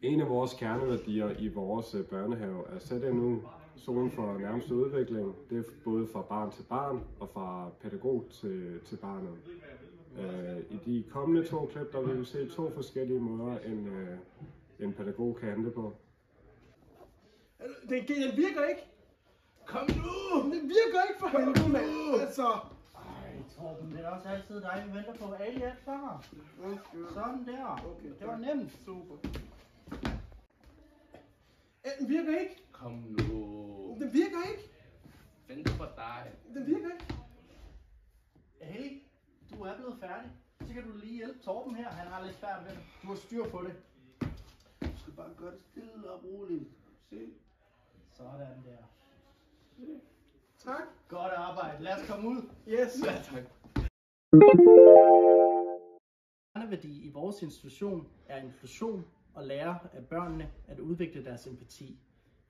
En af vores kerneværdier i vores børnehave er sætte nu zonen for nærmeste udvikling. Det er både fra barn til barn og fra pædagog til barnet. I de kommende 2 klip, der vil vi se 2 forskellige måder, en pædagog kan handle på. Den virker ikke! Kom nu! Den virker ikke for helvede, mand! Altså! Ej, Torben, det er også altid dig, vi venter på. Ali er klar. Sådan der. Okay, Det var nemt. Super. Den virker ikke! Kom nu! Den virker ikke! Vent på dig. Den virker ikke! Ali, du er blevet færdig. Så kan du lige hjælpe Torben her. Han har lidt svært ved det. Du har styr på det. Du skal bare gøre det stille og roligt. Se. Sådan der. Tak. Godt arbejde. Lad os komme ud. Yes. Ja, tak. Kerneværdi i vores institution er inklusion og lære af børnene at udvikle deres empati.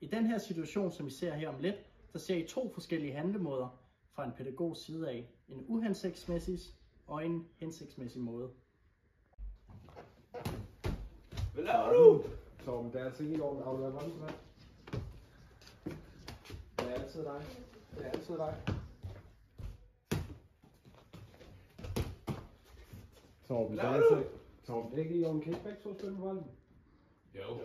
I den her situation, som I ser her om lidt, så ser I 2 forskellige handlemåder fra en pædagogs side af. En uhensigtsmæssig og en hensigtsmæssig måde. Hvad laver du? Torben, det er altså ikke i orden at aflevere hånden til dig. Det er altid dig. Det er altid dig. Torben, det er altså... Torben, det er ikke i orden. Kan I ikke begge 2 spille på bolden? Jo.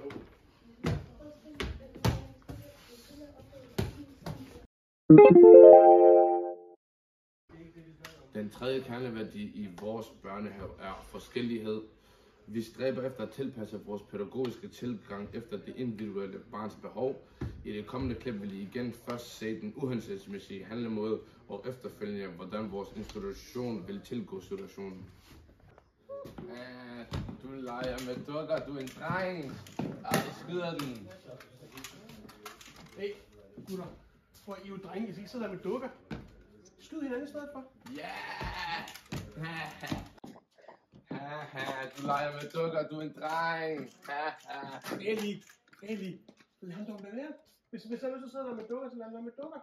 Den tredje kerneværdi i vores børnehave er forskellighed. Vi stræber efter at tilpasse vores pædagogiske tilgang efter det individuelle barns behov. I det kommende klip vil I igen først se den uhensigtsmæssige handlemåde og efterfølgende, hvordan vores institution vil tilgå situationen. Du leger med dukker, du er en dreng. Jeg skyder den. Hey, gutter. Prøv, I er jo drenge, I skal ikke sidde der med dukker. Skyd hinanden i stedet for. Ja! Du leger med dukker, du er en dreng. Ali, lad ham dog være. Hvis han er så sidder der med dukker, så lad ham være med dukker.